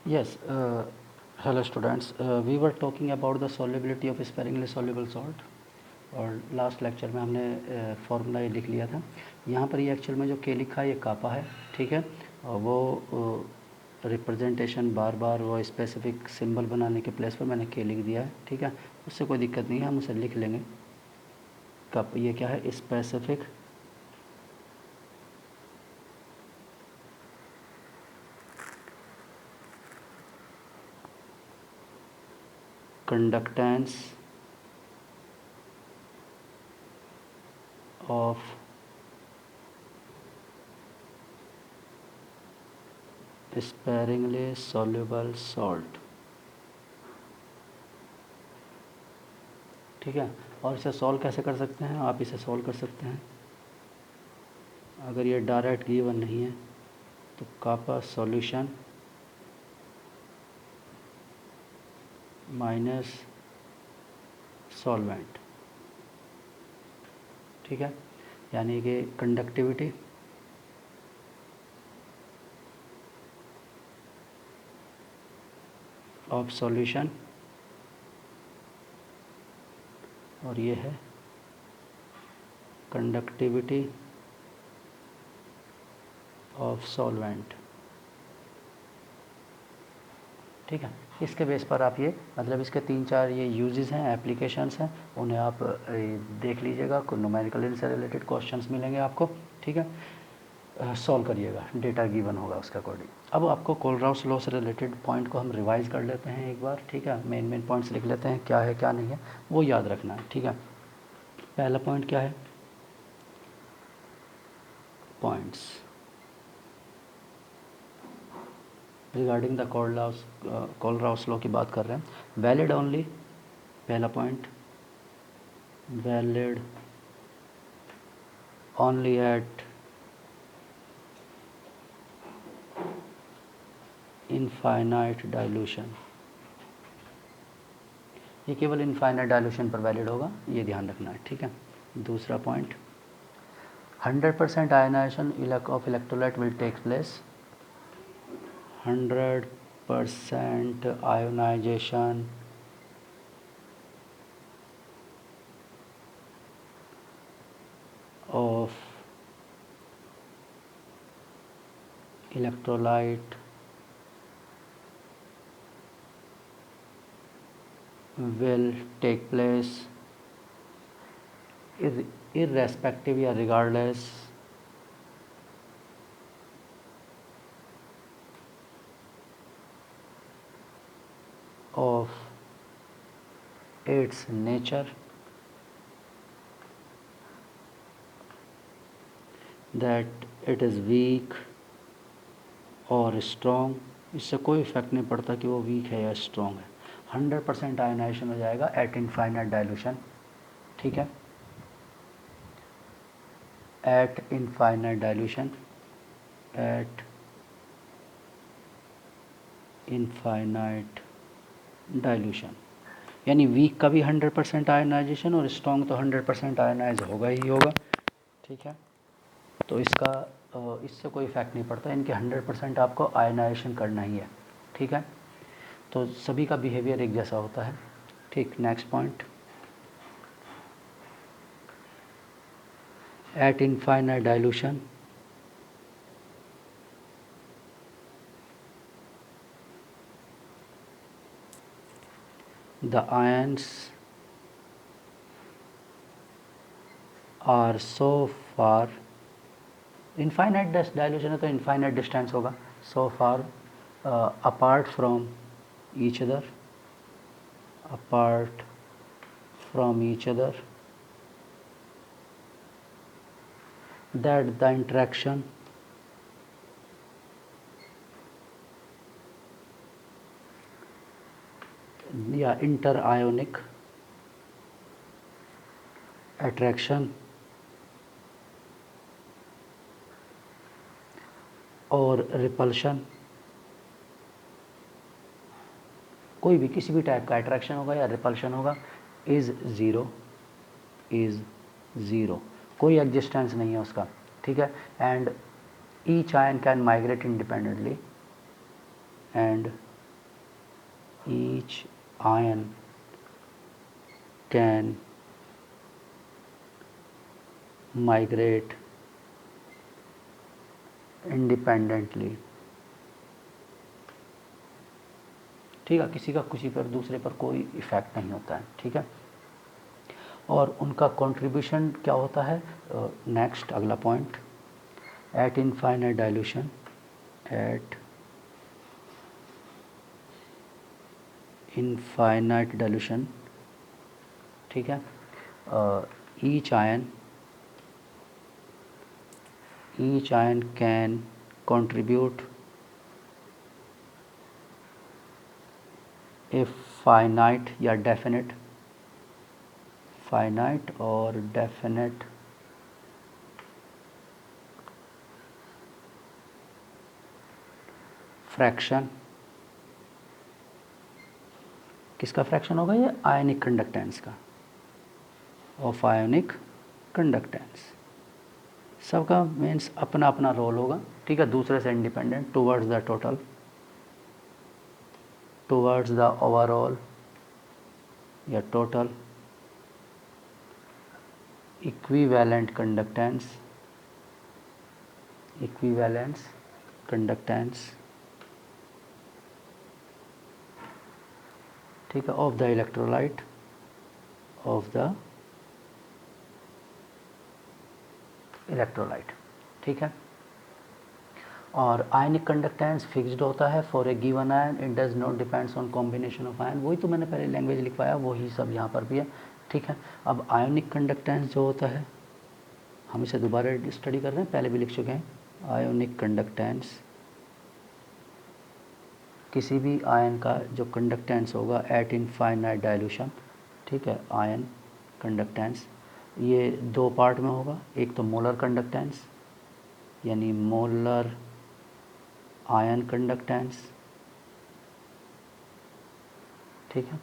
Yes, hello students. We were talking about the solubility of sparingly soluble salt और last lecture में हमने formula ये लिख लिया था। यहाँ पर ये एक्चुअल में जो के लिखा है ये कापा है, ठीक है। और वो रिप्रेजेंटेशन बार बार वो स्पेसिफिक सिंबल बनाने के प्लेस पर मैंने के लिख दिया है, ठीक है। उससे कोई दिक्कत नहीं है, हम उसे लिख लेंगे। कप ये क्या है, specific conductance of sparingly soluble salt, ठीक है। और इसे सॉल्व कैसे कर सकते हैं, आप इसे सॉल्व कर सकते हैं। अगर ये डायरेक्ट गिवन नहीं है तो कापा सॉल्यूशन माइनस सॉल्वेंट, ठीक है। यानी कि कंडक्टिविटी ऑफ सॉल्यूशन, और ये है कंडक्टिविटी ऑफ सॉल्वेंट, ठीक है। इसके बेस पर आप ये मतलब इसके 3-4 ये यूजेस हैं, एप्लीकेशंस हैं, उन्हें आप देख लीजिएगा। कुछ न्यूमेरिकल से रिलेटेड क्वेश्चंस मिलेंगे आपको, ठीक है। सॉल्व करिएगा, डेटा गिवन होगा उसके अकॉर्डिंग। अब आपको कोलराउस लॉ से रिलेटेड पॉइंट को हम रिवाइज कर लेते हैं एक बार, ठीक है। मेन पॉइंट्स लिख लेते हैं, क्या है क्या नहीं है वो याद रखना है, ठीक है। पहला पॉइंट क्या है, points regarding the Kohlrausch law की बात कर रहे हैं। वैलिड ओनली, पहला point, valid only eight infinite dilution, ये केवल इनफाइनाइट डाइल्यूशन पर वैलिड होगा, ये ध्यान रखना है, ठीक है। दूसरा point, 100% ionisation of electrolyte will take place, 100% ionisation of electrolyte will take place irrespective या regardless of its nature, that it is weak और strong, इससे कोई इफेक्ट नहीं पड़ता कि वो वीक है या स्ट्रॉन्ग है। 100% आयनाइजेशन हो जाएगा एट इनफाइनाइट डाइल्यूशन, ठीक है। Eight infinite dilution, at infinite dilution, यानी वीक का भी 100% आयनाइजेशन और स्ट्रॉन्ग तो 100% आयनाइज होगा ही होगा, ठीक है। तो इसका इससे कोई इफेक्ट नहीं पड़ता, इनके 100% आपको आयनाइजेशन करना ही है, ठीक है। तो सभी का बिहेवियर एक जैसा होता है, ठीक। Next point, at infinite dilution the ions are so far, infinite dilution है तो इनफाइनाइट डिस्टेंस होगा, so far apart from each other, apart from each other, that the interaction या इंटर आयोनिक अट्रैक्शन और रिपल्शन, कोई भी किसी भी type का अट्रैक्शन होगा या रिपल्शन होगा, इज़ ज़ीरो, इज़ ज़ीरो, कोई एग्जिस्टेंस नहीं है उसका, ठीक है। And each ion can migrate independently, and each ion can migrate independently। ठीक है, किसी का किसी पर दूसरे पर कोई इफ़ेक्ट नहीं होता है। ठीक है, और उनका कंट्रीब्यूशन क्या होता है। नेक्स्ट अगला point, at infinite dilution, at infinite dilution. ठीक है, each ion can contribute a finite या डेफिनेट, फाइनाइट और डेफिनेट फ्रैक्शन। किसका फ्रैक्शन होगा ये, आयनिक कंडक्टेंस का, ऑफ आयोनिक कंडक्टेंस। सबका मीन्स अपना अपना रोल होगा। ठीक है, दूसरे से independent, towards the total, towards the overall या total equivalent conductance, equivalence conductance. ठीक है, of the electrolyte, of the electrolyte. ठीक है, और आयनिक कंडक्टेंस फिक्स्ड होता है for a given ion, it does not depends on combination of ion. वही तो मैंने पहले लैंग्वेज लिखवाया, वही सब यहाँ पर भी है। ठीक है, अब आयोनिक कंडक्टेंस जो होता है, हम इसे दोबारा स्टडी कर रहे हैं, पहले भी लिख चुके हैं। आयोनिक कंडक्टेंस, किसी भी आयन का जो कंडक्टेंस होगा एट इनफाइनाइट डाइल्यूशन। ठीक है, आयन कंडक्टेंस ये दो पार्ट में होगा, एक तो मोलर कंडक्टेंस यानी मोलर आयन कंडक्टेंस। ठीक है,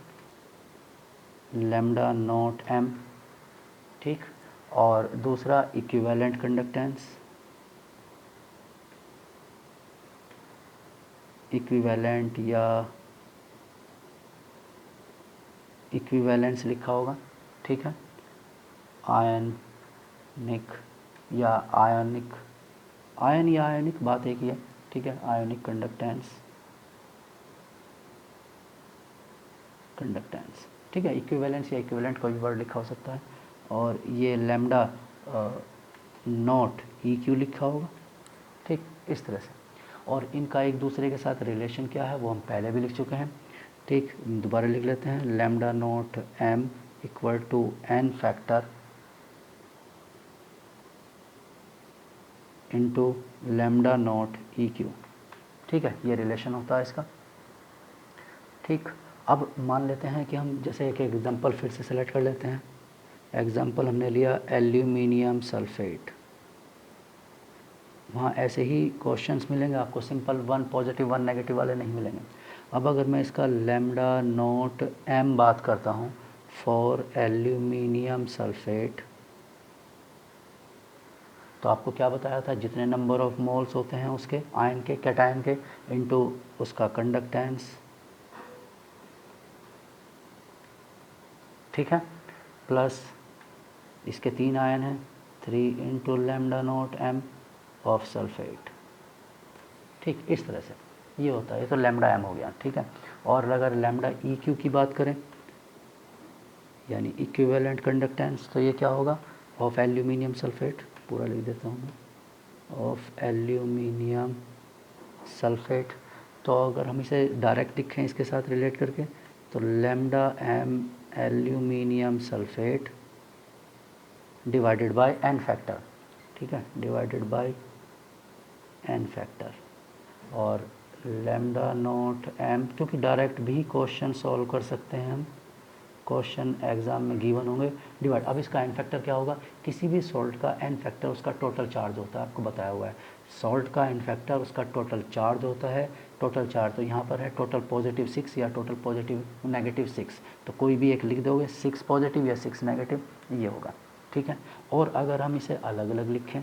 लैम्डा नॉट एम। ठीक, और दूसरा इक्विवेलेंट कंडक्टेंस, इक्विवेलेंट या इक्विवेलेंस लिखा होगा। ठीक है, आयनिक या आयनिक, आयन या आयनिक बात एक ही है। ठीक है, आयनिक कंडक्टेंस, कंडक्टेंस। ठीक है, इक्विवेलेंस या इक्विवेलेंट कोई भी वर्ड लिखा हो सकता है। और ये लैम्डा नॉट ई क्यू लिखा होगा। ठीक, इस तरह से। और इनका एक दूसरे के साथ रिलेशन क्या है वो हम पहले भी लिख चुके हैं। ठीक, दोबारा लिख लेते हैं, lambda naught M equal to N factor into lambda naught E Q. ठीक है, ये रिलेशन होता है इसका। ठीक, अब मान लेते हैं कि हम जैसे एक एग्जांपल फिर से सेलेक्ट कर लेते हैं। एग्जांपल हमने लिया एल्यूमिनियम सल्फेट। वहाँ ऐसे ही क्वेश्चंस मिलेंगे आपको, सिंपल 1 पॉजिटिव 1 नेगेटिव वाले नहीं मिलेंगे। अब अगर मैं इसका लैम्डा नॉट एम बात करता हूँ फॉर एल्यूमिनियम सल्फेट, तो आपको क्या बताया था, जितने नंबर ऑफ मोल्स होते हैं उसके आयन के, कैटायन के, इनटू उसका कंडक्टेंस। ठीक है, प्लस इसके 3 आयन हैं, 3 into lambda naught M of sulphate. ठीक, इस तरह से ये होता है। ये तो लैम्डा एम हो गया। ठीक है, और अगर लैम्डा ई क्यू की बात करें यानी इक्विवेलेंट कंडक्टेंस, तो ये क्या होगा, ऑफ एल्यूमिनियम सल्फेट, पूरा लिख देता हूँ मैं, ऑफ एल्यूमिनियम सल्फेट। तो अगर हम इसे डायरेक्ट लिखें इसके साथ रिलेट करके, तो lambda M aluminium sulphate divided by N factor. ठीक है, डिवाइडेड बाय एन फैक्टर। और लैम्डा नॉट एम, क्योंकि डायरेक्ट भी क्वेश्चन सॉल्व कर सकते हैं हम, क्वेश्चन एग्जाम में गिवन होंगे, डिवाइड। अब इसका एन फैक्टर क्या होगा, किसी भी सॉल्ट का एन फैक्टर उसका टोटल चार्ज होता है, आपको बताया हुआ है। सॉल्ट का एन फैक्टर उसका टोटल चार्ज होता है। टोटल चार्ज तो यहाँ पर है टोटल पॉजिटिव 6 या टोटल पॉजिटिव नेगेटिव 6, तो कोई भी एक लिख दोगे, 6 पॉजिटिव या 6 नेगेटिव, ये होगा। ठीक है, और अगर हम इसे अलग अलग लिखें,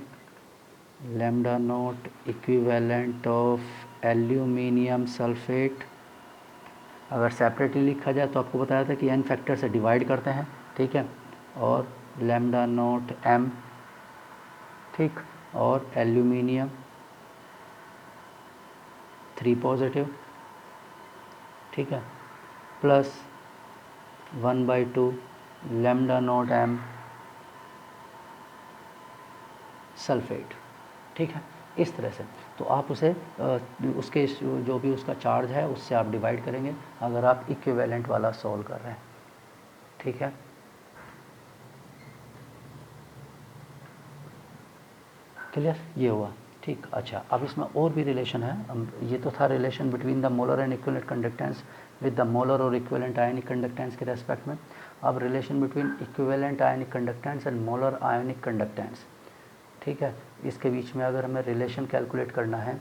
lambda naught equivalent of aluminium sulphate अगर सेपरेटली लिखा जाए तो आपको बताया था कि n फैक्टर से डिवाइड करते हैं, ठीक है, और लैम्डा नॉट m, ठीक, और एल्यूमिनियम 3 पॉजिटिव, ठीक है, plus 1/2 lambda naught m sulphate, ठीक है। इस तरह से तो आप उसे उसके जो भी उसका चार्ज है उससे आप डिवाइड करेंगे अगर आप इक्विवेलेंट वाला सॉल्व कर रहे हैं, ठीक है। क्लियर, ये हुआ, ठीक। अच्छा, अब इसमें और भी रिलेशन है। ये तो था relation between the molar and equivalent conductance with the molar और इक्विवेलेंट आयनिक कंडक्टेंस के रेस्पेक्ट में। अब relation between equivalent ionic conductance and molar ionic conductance, ठीक है। इसके बीच में अगर हमें रिलेशन कैलकुलेट करना है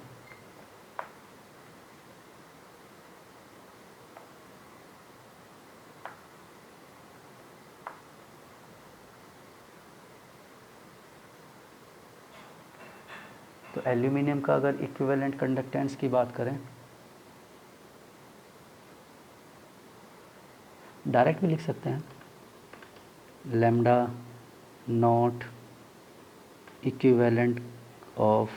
तो एल्यूमिनियम का अगर इक्विवेलेंट कंडक्टेंस की बात करें, डायरेक्ट भी लिख सकते हैं, lambda naught equivalent of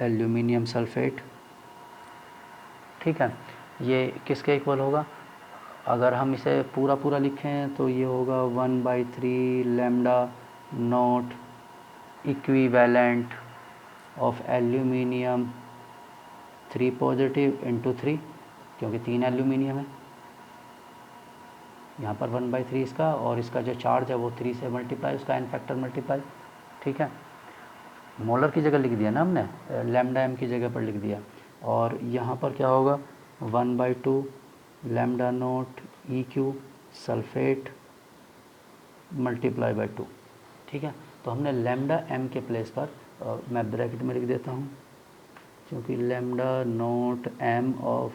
aluminium sulphate, ठीक है। ये किसके इक्वल होगा? अगर हम इसे पूरा पूरा लिखें तो ये होगा 1/3 lambda naught equivalent of aluminium 3 positive into 3, क्योंकि 3 एल्यूमिनियम है यहाँ पर, 1/3 इसका, और इसका जो चार्ज है वो 3 से मल्टीप्लाई, उसका एन फैक्टर मल्टीप्लाई, ठीक है। मोलर की जगह लिख दिया ना हमने, लैम्डा एम की जगह पर लिख दिया, और यहाँ पर क्या होगा 1/2 lambda naught E Q sulphate multiply by 2, ठीक है। तो हमने लैम्डा एम के प्लेस पर मैं ब्रैकेट में लिख देता हूँ, क्योंकि lambda naught M of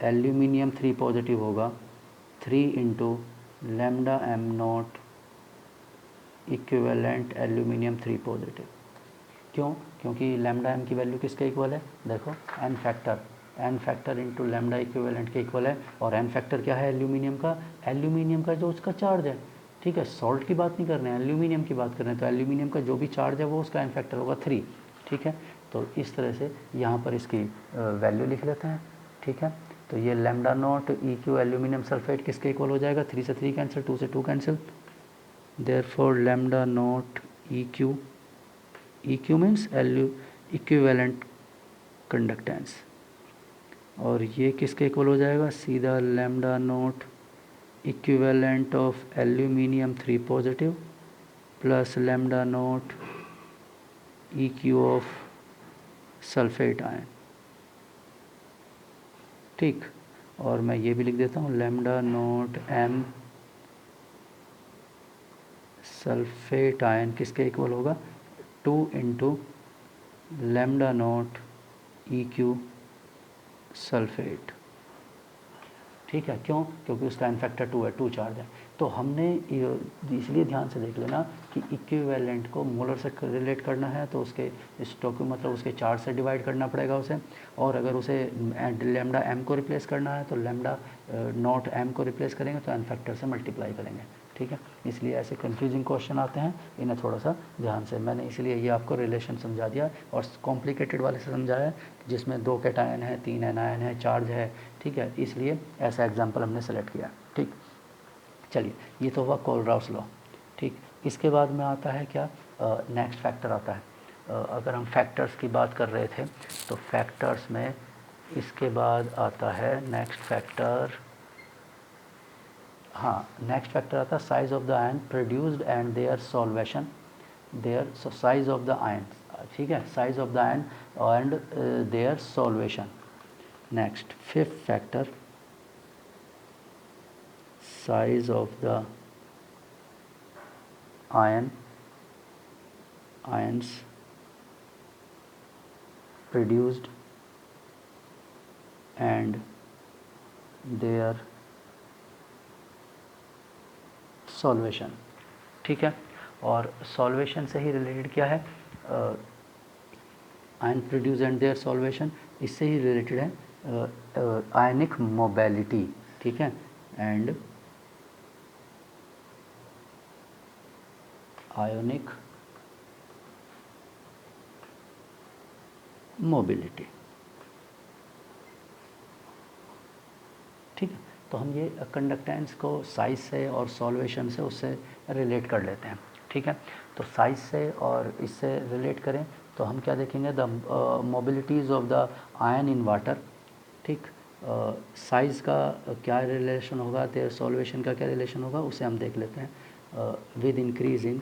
aluminium 3 positive होगा 3 into lambda M naught equivalent aluminium 3 positive. क्यों? क्योंकि लैम्डा एम की वैल्यू किसके इक्वल है? देखो N factor into lambda equivalent के इक्वल है, और एन फैक्टर क्या है एल्यूमिनियम का जो उसका चार्ज है, ठीक है। सॉल्ट की बात नहीं कर रहे हैं, एल्यूमिनियम की बात कर रहे हैं, तो एल्यूमिनियम का जो भी चार्ज है वो उसका एन फैक्टर होगा 3, ठीक है। तो इस तरह से यहाँ पर इसकी वैल्यू लिख लेते हैं, ठीक है। तो ये lambda naught E Q aluminium sulphate किसके इक्वल हो जाएगा? 3 से 3 कैंसिल, 2 से 2 cancel, therefore lambda naught E Q means equivalent conductance, और ये किसके इक्वल हो जाएगा? सीधा lambda naught equivalent of aluminium 3 positive plus lambda naught E Q of sulphate ion, ठीक। और मैं ये भी लिख देता हूँ lambda naught M sulphate ion किसके इक्वल होगा? 2 into lambda naught E Q sulphate, ठीक है। क्यों? क्योंकि उसका एन फैक्टर 2 है, 2 चार्ज है। तो हमने इसलिए ध्यान से देख लेना कि इक्विवेलेंट को मोलर से रिलेट करना है तो उसके स्टोक्यू मतलब उसके चार्ज से डिवाइड करना पड़ेगा उसे, और अगर उसे लैम्डा एम को रिप्लेस करना है तो लैम्डा नॉट एम को रिप्लेस करेंगे तो एन फैक्टर से मल्टीप्लाई करेंगे, ठीक है। इसलिए ऐसे कंफ्यूजिंग क्वेश्चन आते हैं, इन्हें थोड़ा सा ध्यान से, मैंने इसलिए ये आपको रिलेशन समझा दिया और कॉम्प्लिकेटेड वाले से समझाया जिसमें 2 कैटायन है, 3 एनायन है, चार्ज है, ठीक है। इसलिए ऐसा एग्जाम्पल हमने सेलेक्ट किया, ठीक। चलिए, ये तो हुआ कोलराउस लॉ, ठीक। इसके बाद में आता है क्या? नेक्स्ट फैक्टर आता है। अगर हम फैक्टर्स की बात कर रहे थे तो फैक्टर्स में इसके बाद आता है नेक्स्ट फैक्टर, हाँ, नेक्स्ट फैक्टर आता है size of the ion produced and their solvation, their size of the ion, ठीक है, size of the ion and their solvation. Next fifth factor, size of the ions produced and their solvation, ठीक है। और solvation से ही related क्या है? Ion produce and their solvation, इससे ही रिलेटेड है आयनिक मोबिलिटी, ठीक है, एंड आयोनिक मोबिलिटी, ठीक है। तो हम ये कंडक्टेंस को साइज से और सॉल्वेशन से उससे रिलेट कर लेते हैं, ठीक है। तो साइज से और इससे रिलेट करें तो हम क्या देखेंगे, the mobilities of the ion in water, ठीक। साइज़ का क्या रिलेशन होगा, देयर सॉल्वेशन का क्या रिलेशन होगा, उसे हम देख लेते हैं। With increase in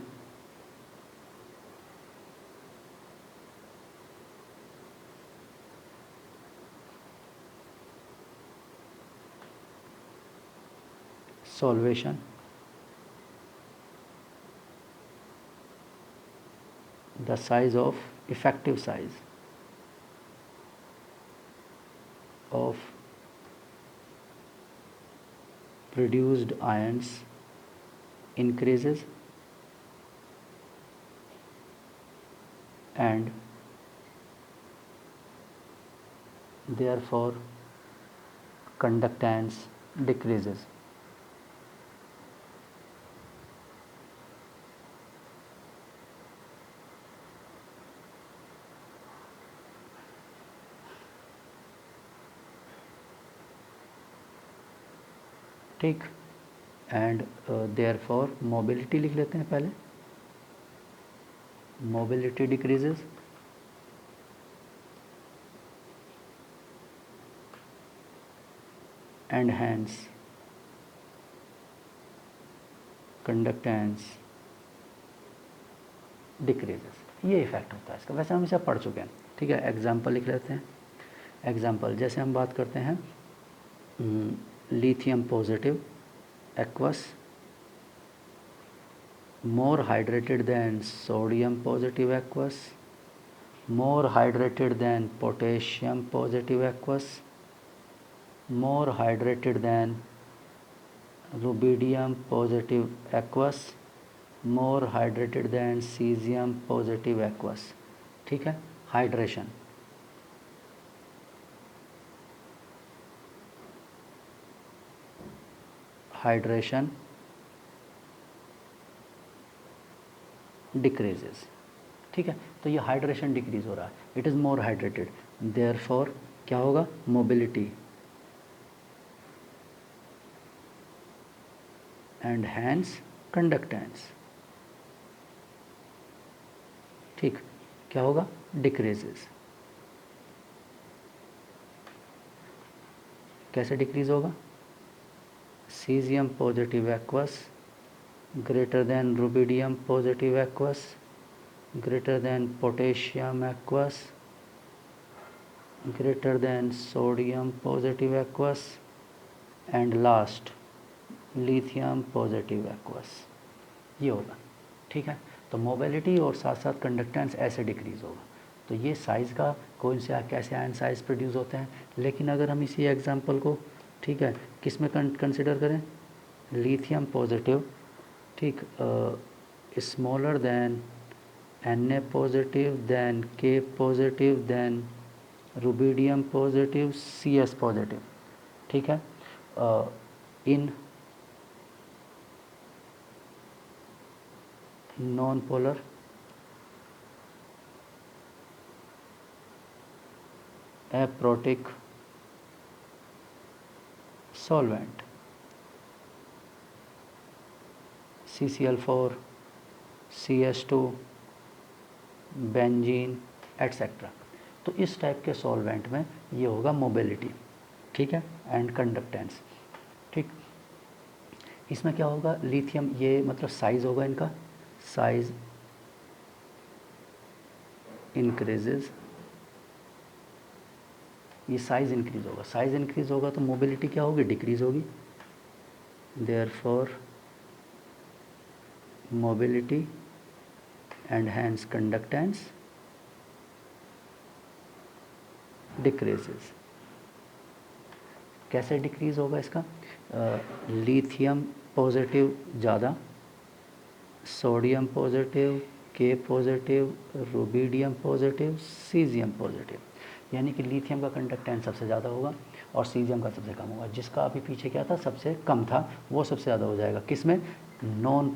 solvation the size of effective size of produced ions increases and therefore conductance decreases. ठीक, एंड देयर फॉर मोबिलिटी लिख लेते हैं पहले, mobility decreases and hence conductance decreases, ये इफेक्ट होता है इसका। वैसे हम इसे पढ़ चुके हैं, ठीक है। एग्जाम्पल लिख लेते हैं। एग्जाम्पल जैसे हम बात करते हैं lithium positive aqueous more hydrated than sodium positive aqueous, more hydrated than potassium positive aqueous, more hydrated than rubidium positive aqueous, more hydrated than cesium positive aqueous, ठीक है। हाइड्रेशन, हाइड्रेशन डिक्रीजेस, ठीक है। तो ये हाइड्रेशन डिक्रीज हो रहा है, it is more hydrated, therefore क्या होगा, मोबिलिटी एंड हैंस कंडक्टेंस, ठीक, क्या होगा, डिक्रीजेस। कैसे डिक्रीज होगा, cesium positive aqueous greater than rubidium positive aqueous greater than potassium aqueous greater than sodium positive aqueous and last lithium positive aqueous, ये होगा, ठीक है। तो मोबिलिटी और साथ साथ कंडक्टेंस ऐसे डिक्रीज़ होगा। तो ये साइज़ का कौन से कैसे आयन साइज़ प्रोड्यूस होते हैं। लेकिन अगर हम इसी एग्जांपल को, ठीक है, किस में कंसिडर करें, लिथियम पॉजिटिव, ठीक, smaller than Na positive than K positive than rubidium positive Cs positive, ठीक है, in non polar aprotic solvent CCl4 CS2 benzene etcetera. तो इस टाइप के सॉल्वेंट में ये होगा मोबिलिटी, ठीक है, एंड कंडक्टेंस, ठीक। इसमें क्या होगा, लिथियम, ये मतलब साइज़ होगा इनका, साइज इंक्रीजेज, ये साइज़ इंक्रीज होगा, साइज़ इंक्रीज होगा तो मोबिलिटी क्या होगी, डिक्रीज होगी, therefore mobility and hence conductance decreases. कैसे डिक्रीज होगा इसका, लिथियम पॉजिटिव ज़्यादा, sodium positive K positive, rubidium positive, caesium positive. यानी कि लिथियम का कंडक्टेंस सबसे ज़्यादा होगा और सीजियम का सबसे कम होगा। जिसका अभी पीछे क्या था, सबसे कम था, वो सबसे ज़्यादा हो जाएगा। किस में? नॉन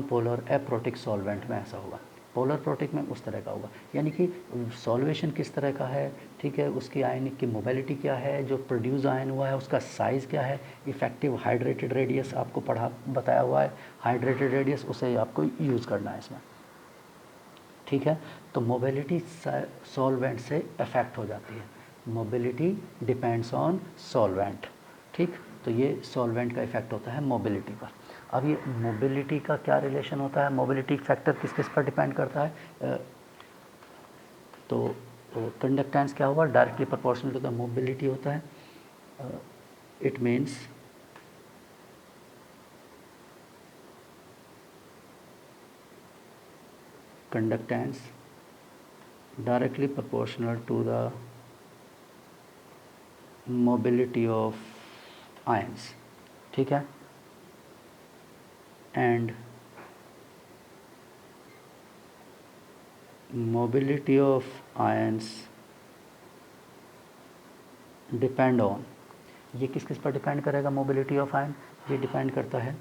पोलर एप्रोटिक सॉल्वेंट में ऐसा होगा। पोलर प्रोटिक में उस तरह का होगा। यानी कि सॉल्वेशन किस तरह का है, ठीक है, उसकी आयनिक की मोबिलिटी क्या है, जो प्रोड्यूस आयन हुआ है उसका साइज़ क्या है, इफेक्टिव हाइड्रेटेड रेडियस आपको बताया हुआ है। हाइड्रेटेड रेडियस उसे आपको यूज़ करना है इसमें, ठीक है। तो मोबिलिटी सॉल्वेंट से अफेक्ट हो जाती है। मोबिलिटी डिपेंड्स ऑन सॉल्वेंट, ठीक। तो ये सॉल्वेंट का इफेक्ट होता है मोबिलिटी पर। अब ये मोबिलिटी का क्या रिलेशन होता है, मोबिलिटी फैक्टर किस किस पर डिपेंड करता है? तो कंडक्टेंस क्या हुआ, directly proportional to the mobility होता है। It means conductance directly proportional to the mobility of ions, ठीक है। And mobility of ions depend on, ये किस किस पर डिपेंड करेगा मोबिलिटी ऑफ आयन? ये डिपेंड करता है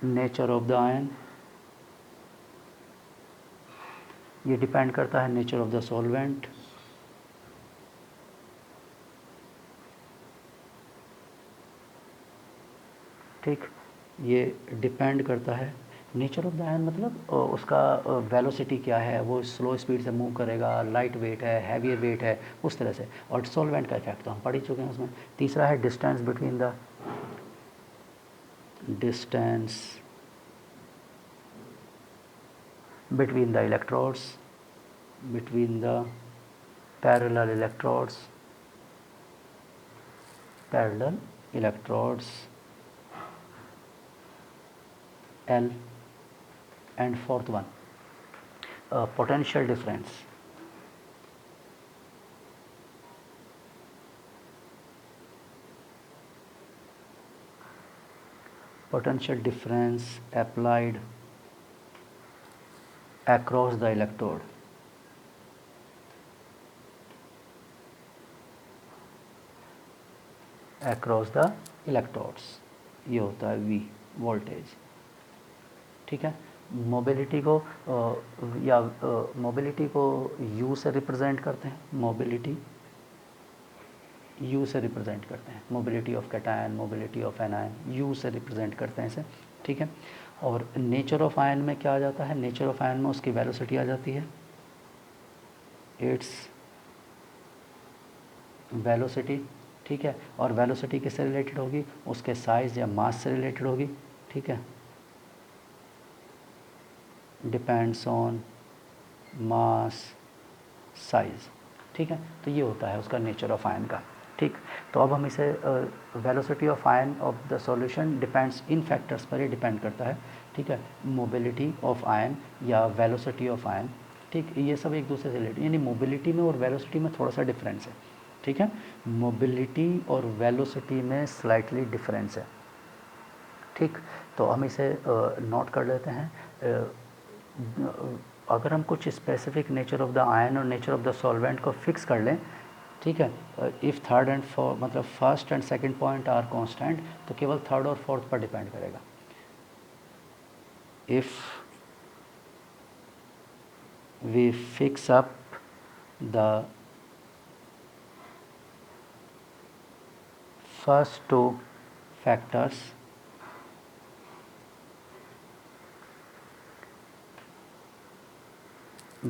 नेचर ऑफ द आयन, ये डिपेंड करता है नेचर ऑफ द सॉल्वेंट, ठीक। ये डिपेंड करता है नेचर ऑफ द आयन, मतलब उसका वेलोसिटी क्या है, वो स्लो स्पीड से मूव करेगा, लाइट वेट है, हैवियर वेट है, उस तरह से। और सॉल्वेंट का इफेक्ट तो हम पढ़ ही चुके हैं उसमें। तीसरा है distance between the electrodes, between the parallel electrodes L, and fourth one potential difference, applied across the electrode, ये होता है V, वोल्टेज, ठीक है। मोबिलिटी को मोबिलिटी को U से रिप्रेजेंट करते हैं, mobility of cation, mobility of anion, U से रिप्रेजेंट करते हैं इसे, ठीक है। और नेचर ऑफ आयन में क्या आ जाता है, नेचर ऑफ आयन में उसकी वेलोसिटी आ जाती है, इट्स वेलोसिटी, ठीक है। और वेलोसिटी किससे रिलेटेड होगी, उसके साइज़ या मास से रिलेटेड होगी, ठीक है। डिपेंड्स ऑन मास साइज, ठीक है। तो ये होता है उसका नेचर ऑफ आयन का, ठीक। तो अब हम इसे velocity of ion of the solution depends in factors पर ही डिपेंड करता है, ठीक है। मोबिलिटी ऑफ आयन या वेलोसिटी ऑफ आयन, ठीक, ये सब एक दूसरे से रिलेटेड, यानी मोबिलिटी में और वेलोसिटी में थोड़ा सा डिफरेंस है, ठीक है। मोबिलिटी और वेलोसिटी में स्लाइटली डिफरेंस है, ठीक। तो हम इसे नोट कर लेते हैं। अगर हम कुछ specific nature of the ion और नेचर ऑफ द सॉल्वेंट को फिक्स कर लें, ठीक है, इफ़ थर्ड एंड फोर्थ, मतलब first and second point are constant, तो केवल थर्ड और फोर्थ पर डिपेंड करेगा। If we fix up the first two factors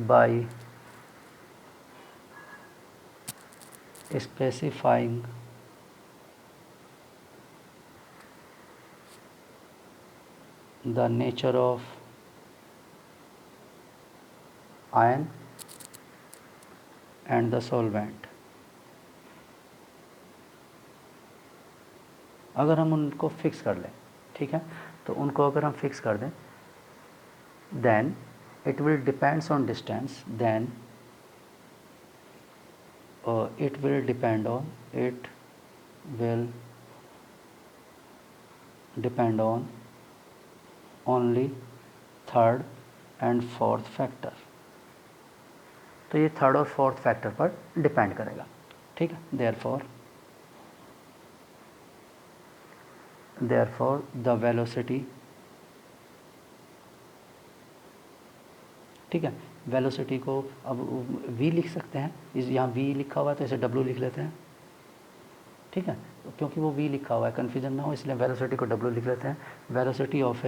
by specifying the nature of ion and the solvent, अगर हम उनको फिक्स कर लें, ठीक है, तो उनको अगर हम फिक्स कर दें, then it will depends on distance, then it will depend on only third and fourth factor. तो ये थर्ड और फोर्थ फैक्टर पर डिपेंड करेगा, ठीक है। देयरफॉर द वेलोसिटी, ठीक है, वेलोसिटी को अब v लिख सकते हैं, इस यहाँ v लिखा हुआ है तो इसे w लिख लेते हैं, ठीक है। क्योंकि वो v लिखा हुआ है, कन्फ्यूजन ना हो, इसलिए वेलोसिटी को w लिख लेते हैं। Velocity of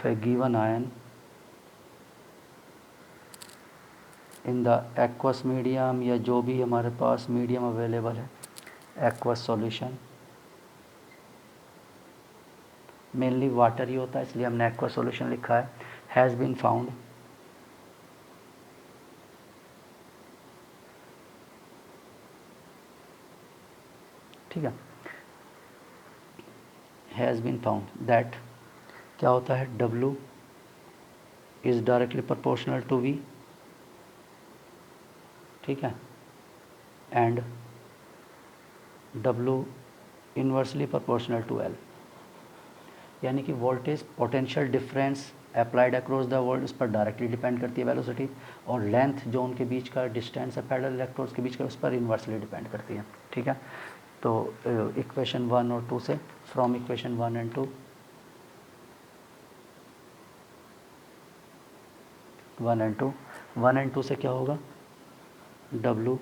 A given ion in the aqueous medium, या जो भी हमारे पास मीडियम अवेलेबल है, एक्वस सॉल्यूशन, मेनली वाटर ही होता है इसलिए हमने एक्वा सॉल्यूशन लिखा है, हैज़ बीन फाउंड, ठीक है, हैज़ बीन फाउंड दैट, क्या होता है, W is directly proportional to V, ठीक है, and W inversely proportional to L, यानी कि voltage potential difference applied across the world उस पर डायरेक्टली डिपेंड करती है वेलोसिटी, और लेंथ जो उनके बीच का डिस्टेंस है पैरेलल इलेक्ट्रोड्स के बीच का उस पर इन्वर्सली डिपेंड करती है, ठीक है। तो इक्वेशन 1 और 2 से, from equation 1 and 2, 1 and 2, 1 and 2 से क्या होगा, W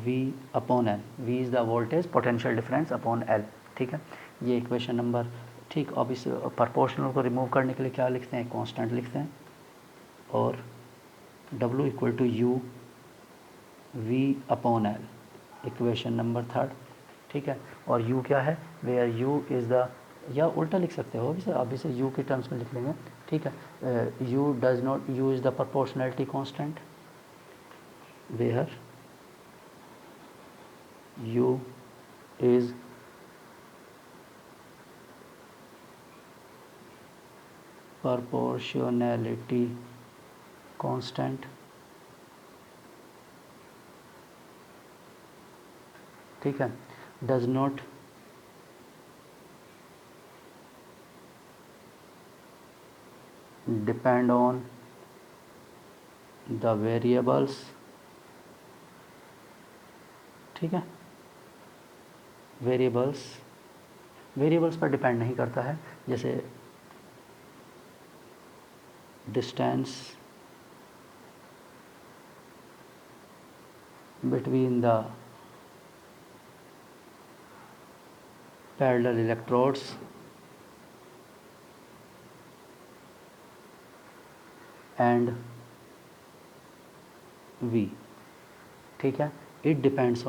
V upon L, V is the voltage potential difference upon L, ठीक है। ये इक्वेशन नंबर, ठीक। अब इस प्रोपोर्शनल को रिमूव करने के लिए क्या लिखते हैं, कांस्टेंट लिखते हैं, और W equal to U V upon L, equation number 3, ठीक है। और U क्या है, वेयर U इज़ द, या उल्टा लिख सकते हो अभी से U के टर्म्स में लिख लेंगे, ठीक है। U does not, U is the proportionality constant, where U is proportionality constant, ठीक है, does not depend on the variables, ठीक है, वेरिएबल्स पर डिपेंड नहीं करता है, जैसे distance between the parallel electrodes and V, ठीक है। It depends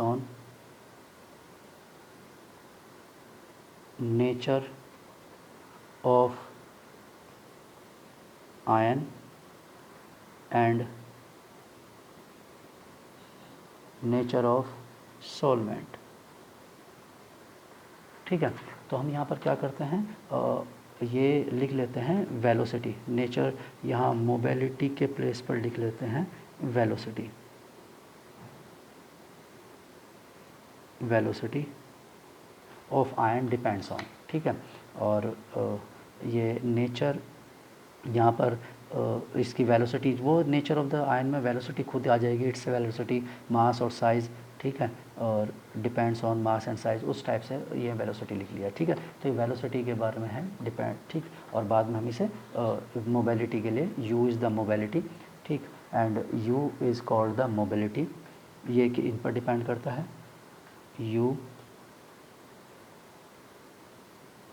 on nature of ion and nature of solvent, ठीक है। तो हम यहाँ पर क्या करते हैं, ये लिख लेते हैं वेलोसिटी, नेचर, यहाँ मोबिलिटी के प्लेस पर लिख लेते हैं velocity of ion depends on, ठीक है। और ये नेचर यहाँ पर इसकी वेलोसिटी, वो नेचर ऑफ द आयन में वेलोसिटी खुद आ जाएगी, इट्स वेलोसिटी मास और साइज़, ठीक है, और depends on mass and size, उस टाइप से ये वेलोसिटी लिख लिया, ठीक है। तो ये वेलोसिटी के बारे में है, डिपेंड, ठीक। और बाद में हम इसे मोबिलिटी के लिए U इज़ द मोबिलिटी, ठीक, and U is called the mobility, ये कि इन पर डिपेंड करता है, U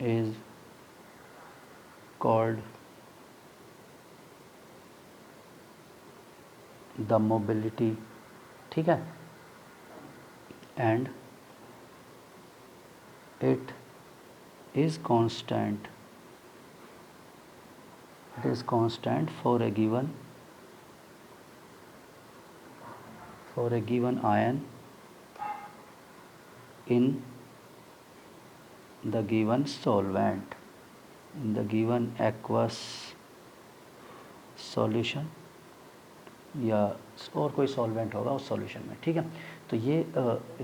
is called the mobility, ठीक है, and it is constant, for a given ion in the given solvent, in the given aqueous solution, या और कोई सॉल्वेंट होगा उस सॉल्यूशन में, ठीक है। तो ये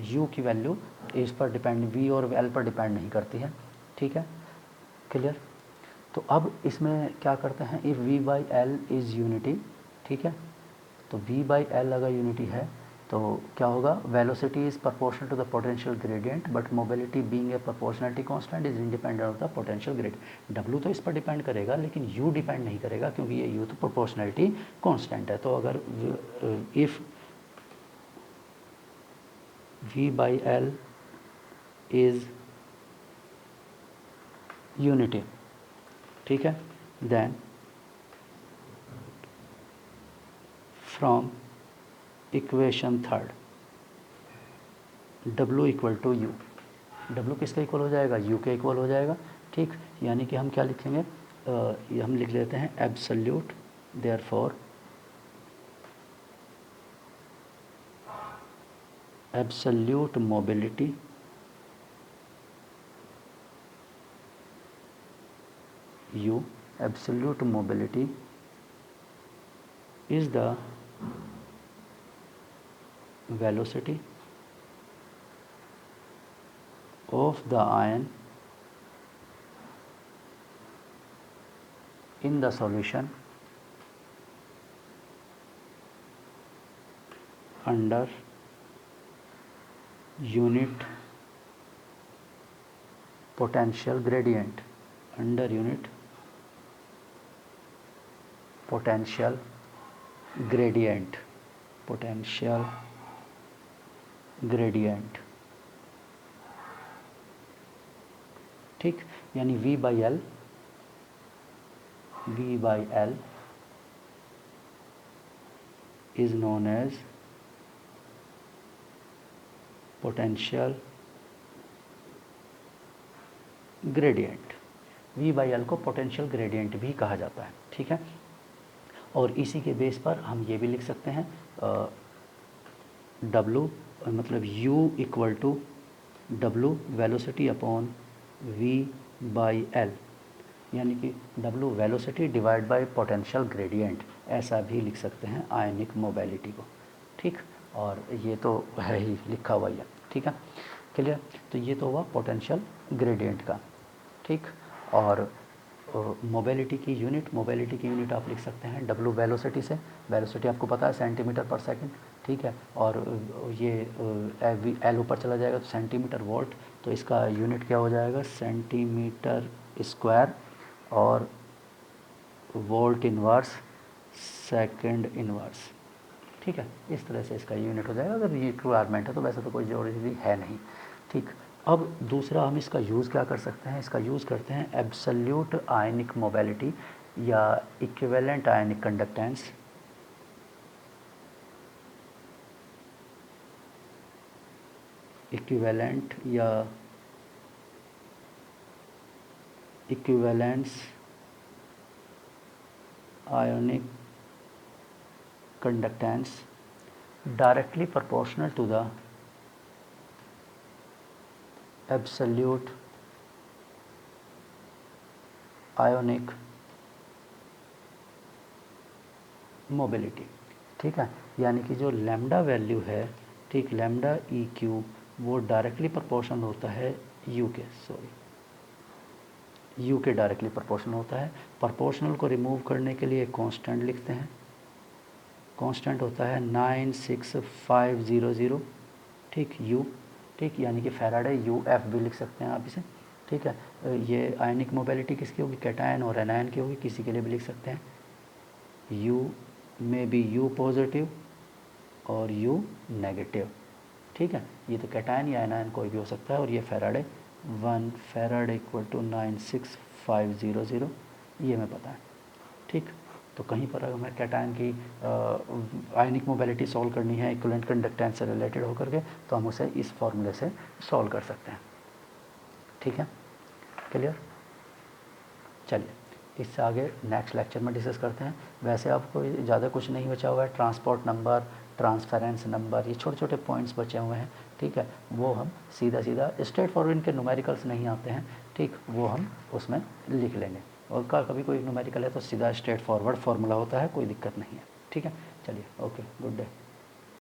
u की वैल्यू इस पर डिपेंड, v और l पर डिपेंड नहीं करती है, ठीक है, क्लियर। तो अब इसमें क्या करते हैं, if v by L is unity, ठीक है, तो v बाई एल अगर यूनिटी है तो क्या होगा, velocity is proportional to the potential gradient but mobility being a proportionality constant is independent of the potential gradient. w तो इस पर डिपेंड करेगा लेकिन u डिपेंड नहीं करेगा क्योंकि ये u तो प्रोपोर्शनलिटी कांस्टेंट है। तो अगर if v by L is unity, ठीक है, then from equation third W equal to U, W किसका इक्वल हो जाएगा, U के इक्वल हो जाएगा, ठीक। यानी कि हम क्या लिखेंगे, ये हम लिख लेते हैं absolute, therefore absolute mobility U, absolute mobility is the velocity of the ion in the solution under unit potential gradient, under unit potential gradient, potential gradient, ठीक। यानी v by L, v by L is known as potential gradient, v by L को potential gradient भी कहा जाता है, ठीक है। और इसी के बेस पर हम ये भी लिख सकते हैं W मतलब U equal to W velocity upon V by L, यानी कि W velocity divide by potential gradient, ऐसा भी लिख सकते हैं आयनिक मोबिलिटी को, ठीक। और ये तो है ही लिखा हुआ ही है, ठीक है, क्लियर। तो ये तो हुआ पोटेंशियल ग्रेडियंट का, ठीक। और मोबिलिटी की यूनिट आप लिख सकते हैं W वेलोसिटी से, वेलोसिटी आपको पता है सेंटीमीटर पर सेकंड, ठीक है। और ये एल ऊपर चला जाएगा तो सेंटीमीटर वोल्ट, तो इसका यूनिट क्या हो जाएगा, सेंटीमीटर स्क्वायर और वोल्ट इनवर्स सेकंड इनवर्स, ठीक है। इस तरह से इसका यूनिट हो जाएगा अगर ये रिक्वायरमेंट है, तो वैसे तो कोई ज़रूरी है नहीं, ठीक। अब दूसरा हम इसका यूज़ क्या कर सकते हैं, इसका यूज़ करते हैं एब्सोल्यूट आयनिक मोबिलिटी या इक्विवेलेंट आयनिक कंडक्टेंस, इक्विवेलेंट या equivalence ionic conductance directly proportional to the absolute ionic mobility, ठीक है। यानी कि जो लैम्डा वैल्यू है, ठीक, लैम्डा ई क्यू वो डायरेक्टली प्रोपोर्शनल होता है यू के डायरेक्टली प्रोपोर्शनल होता है। प्रोपोर्शनल को रिमूव करने के लिए कांस्टेंट लिखते हैं, कांस्टेंट होता है 96500, ठीक, यू, ठीक, यानी कि फैराडे यू एफ भी लिख सकते हैं आप इसे, ठीक है। ये आयनिक मोबिलिटी किसकी होगी, कैटायन और एनायन की होगी, किसी के लिए भी लिख सकते हैं, यू में बी यू पॉजिटिव और यू नेगेटिव, ठीक है। ये तो कैटायन या एनायन कोई भी हो सकता है। और ये फैराडे 1 फैराड इक्वल टू 96500, ये हमें पता है, ठीक। तो कहीं पर अगर हमें कैटायन की आयनिक मोबिलिटी सॉल्व करनी है इक्विवेलेंट कंडक्टेंस से रिलेटेड होकर के, तो हम उसे इस फॉर्मूले से सॉल्व कर सकते हैं, ठीक है, क्लियर। चलिए इससे आगे नेक्स्ट लेक्चर में डिस्कस करते हैं। वैसे आपको ज़्यादा कुछ नहीं बचा हुआ है, ट्रांसपोर्ट नंबर, ट्रांसफरेंस नंबर, ये छोटे छोटे पॉइंट्स बचे हुए हैं, ठीक है। वो हम सीधा स्ट्रेट फॉरवर्ड, इनके न्यूमेरिकल्स नहीं आते हैं, ठीक, वो हम उसमें लिख लेंगे। और कभी कोई न्यूमेरिकल है तो सीधा स्ट्रेट फॉरवर्ड फार्मूला होता है, कोई दिक्कत नहीं है, ठीक है। चलिए, ओके, गुड डे।